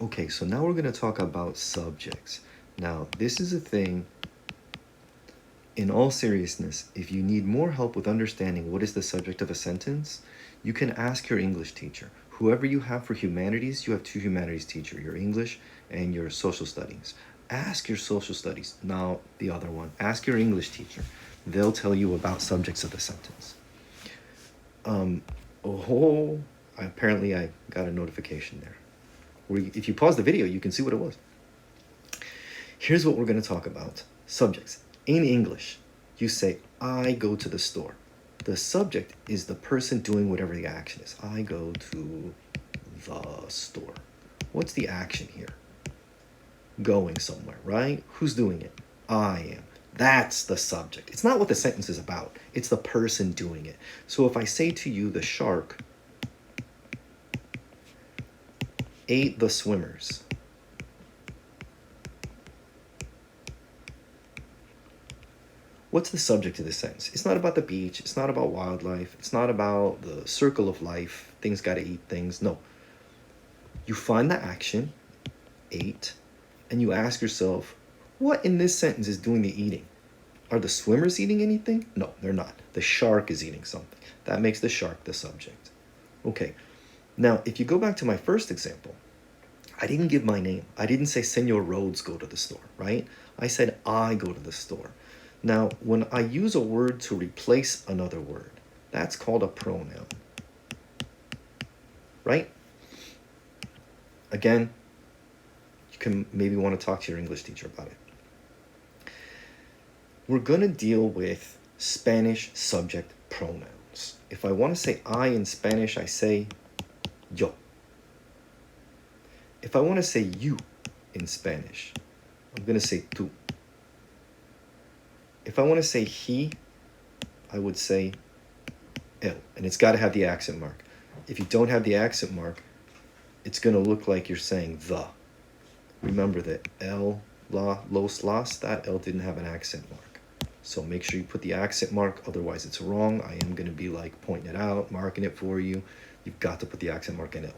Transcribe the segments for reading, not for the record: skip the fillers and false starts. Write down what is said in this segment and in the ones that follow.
Okay, so now we're going to talk about subjects. Now, this is a thing, in all seriousness, if you need more help with understanding what is the subject of a sentence, you can ask your English teacher. Whoever you have for humanities, you have two humanities teachers, your English and your social studies. Ask your social studies, now the other one. Ask your English teacher. They'll tell you about subjects of the sentence. Oh, apparently I got a notification there. If you pause the video, you can see what it was. Here's what we're going to talk about. Subjects. In English, you say, I go to the store. The subject is the person doing whatever the action is. I go to the store. What's the action here? Going somewhere, right? Who's doing it? I am. That's the subject. It's not what the sentence is about. It's the person doing it. So if I say to you, the shark ate the swimmers. What's the subject of this sentence? It's not about the beach. It's not about wildlife. It's not about the circle of life. Things got to eat things. No. You find the action, ate, and you ask yourself, what in this sentence is doing the eating? Are the swimmers eating anything? No, they're not. The shark is eating something. That makes the shark the subject. Okay. Now, if you go back to my first example, I didn't give my name. I didn't say Senor Rhodes go to the store, right? I said I go to the store. Now, when I use a word to replace another word, that's called a pronoun, right? Again, you can maybe want to talk to your English teacher about it. We're going to deal with Spanish subject pronouns. If I want to say I in Spanish, I say yo. If I want to say you in Spanish, I'm going to say tú. If I want to say he, I would say él. And it's got to have the accent mark. If you don't have the accent mark, it's going to look like you're saying the. Remember that el, la, los, las, that L didn't have an accent mark. So make sure you put the accent mark, otherwise it's wrong. I am going to be like pointing it out, marking it for you. You've got to put the accent mark in L.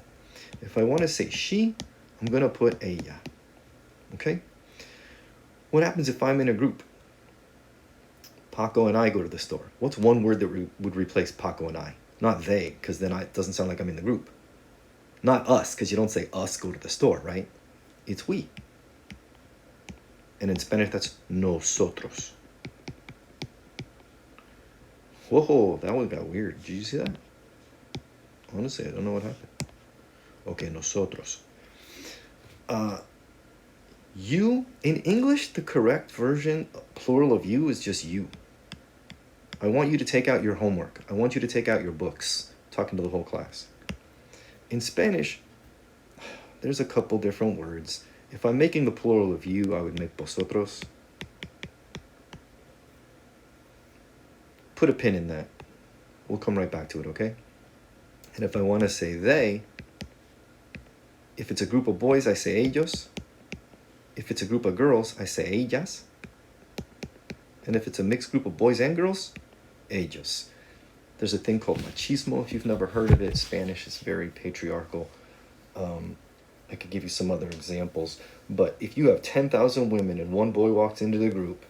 If I want to say she, I'm going to put ella. Okay? What happens if I'm in a group? Paco and I go to the store. What's one word that would replace Paco and I? Not they, because then it doesn't sound like I'm in the group. Not us, because you don't say us go to the store, right? It's we. And in Spanish, that's nosotros. Whoa, that one got weird. Did you see that? Honestly, I don't know what happened. Okay, nosotros. You, in English, the correct version, plural of you, is just you. I want you to take out your homework. I want you to take out your books. I'm talking to the whole class. In Spanish, there's a couple different words. If I'm making the plural of you, I would make vosotros. Put a pin in that. We'll come right back to it, okay? And if I want to say they, if it's a group of boys, I say ellos. If it's a group of girls, I say ellas. And if it's a mixed group of boys and girls, ellos. There's a thing called machismo. If you've never heard of it, Spanish is very patriarchal. I could give you some other examples. But if you have 10,000 women and one boy walks into the group,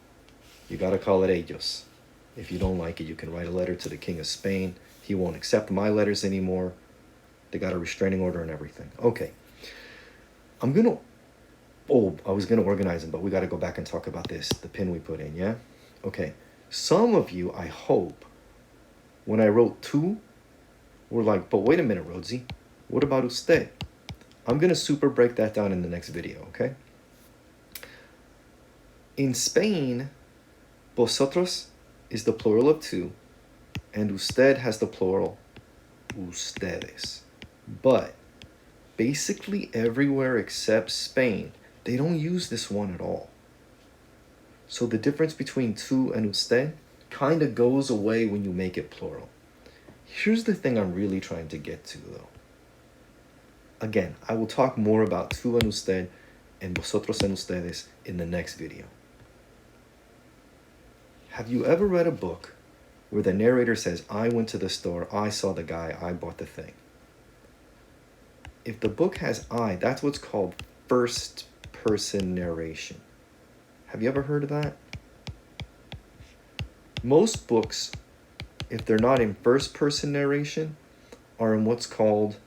you got to call it ellos. If you don't like it, you can write a letter to the King of Spain. He won't accept my letters anymore. They got a restraining order and everything. Okay. I was going to organize them, but we got to go back and talk about this, the pin we put in, yeah? Okay. Some of you, I hope, when I wrote tú, were like, but wait a minute, Rhodesy. What about usted? I'm going to super break that down in the next video, okay? In Spain, vosotros is the plural of tú, and usted has the plural ustedes. But basically everywhere except Spain, they don't use this one at all. So the difference between tú and usted kind of goes away when you make it plural. Here's the thing I'm really trying to get to, though. Again, I will talk more about tú and usted and vosotros and ustedes in the next video. Have you ever read a book where the narrator says, I went to the store, I saw the guy, I bought the thing? if the book has I, that's what's called first person narration. Have you ever heard of that? Most books, if they're not in first person narration, are in what's called,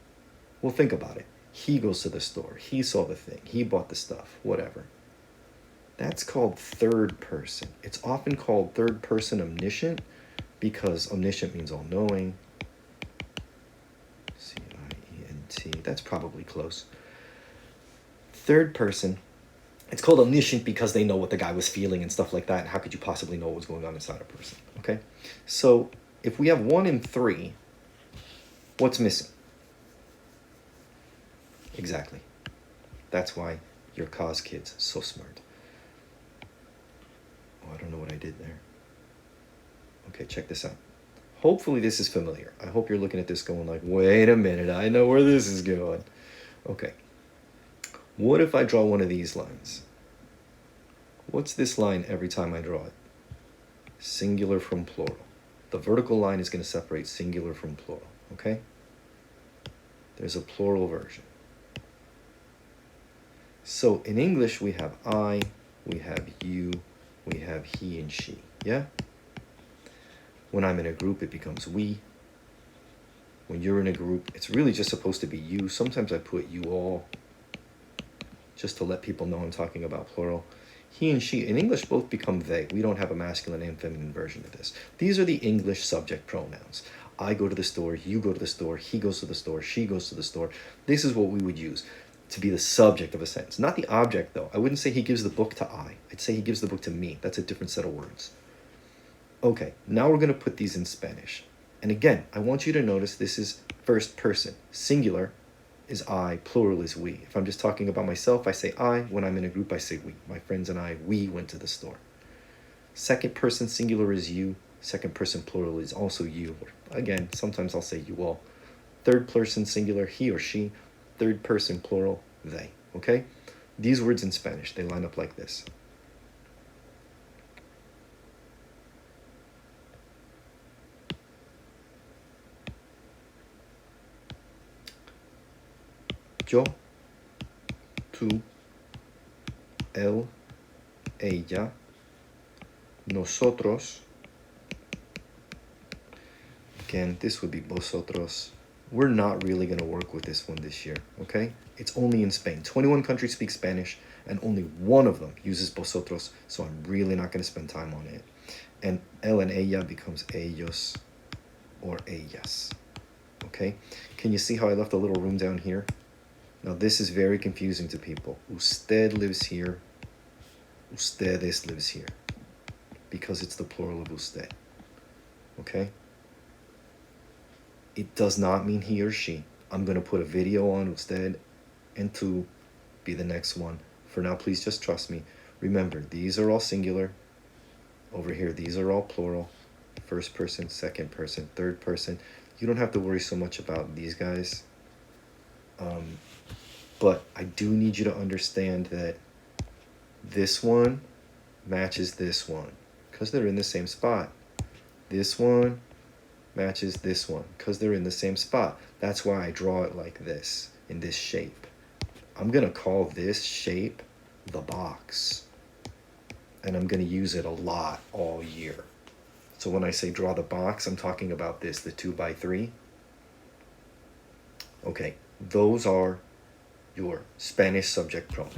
well, think about it. He goes to the store. He saw the thing. He bought the stuff. Whatever. That's called third person. It's often called third person omniscient because omniscient means all knowing. C-I-E-N-T. That's probably close. Third person. It's called omniscient because they know what the guy was feeling and stuff like that. And how could you possibly know what was going on inside a person? Okay? So if we have 1 and 3, what's missing? Exactly. That's why your cause kids so smart. Oh, I don't know what I did there. Okay, check this out. Hopefully this is familiar. I hope you're looking at this going like, wait a minute, I know where this is going. Okay. What if I draw one of these lines? What's this line every time I draw it? Singular from plural. The vertical line is going to separate singular from plural, okay? There's a plural version. So in English, we have I, we have you, we have he and she, yeah? When I'm in a group, it becomes we. When you're in a group, it's really just supposed to be you. Sometimes I put you all, just to let people know I'm talking about plural. He and she, in English, both become they. We don't have a masculine and feminine version of this. These are the English subject pronouns. I go to the store, you go to the store, he goes to the store, she goes to the store. This is what we would use to be the subject of a sentence. Not the object, though. I wouldn't say he gives the book to I. I'd say he gives the book to me. That's a different set of words. Okay, now we're going to put these in Spanish. And again, I want you to notice this is first person. Singular is I, plural is we. If I'm just talking about myself, I say I. When I'm in a group, I say we. My friends and I, we went to the store. Second person singular is you. Second person plural is also you. Again, sometimes I'll say you all. Third person singular, he or she. Third person plural, they. Okay? These words in Spanish, they line up like this. Yo, tú, él, ella, nosotros. Again, this would be vosotros. We're not really going to work with this one this year, okay? It's only in Spain. 21 countries speak Spanish, and only one of them uses vosotros, so I'm really not going to spend time on it. And él and ella becomes ellos or ellas, okay? Can you see how I left a little room down here? Now, this is very confusing to people. Usted lives here. Ustedes lives here. Because it's the plural of usted. Okay? It does not mean he or she. I'm going to put a video on usted and tú be the next one. For now, please just trust me. Remember, these are all singular. Over here, these are all plural. First person, second person, third person. You don't have to worry so much about these guys. But I do need you to understand that this one matches this one because they're in the same spot. This one matches this one because they're in the same spot. That's why I draw it like this, in this shape. I'm going to call this shape the box. And I'm going to use it a lot all year. So when I say draw the box, I'm talking about this, the 2x3. Okay, those are your Spanish subject pronouns.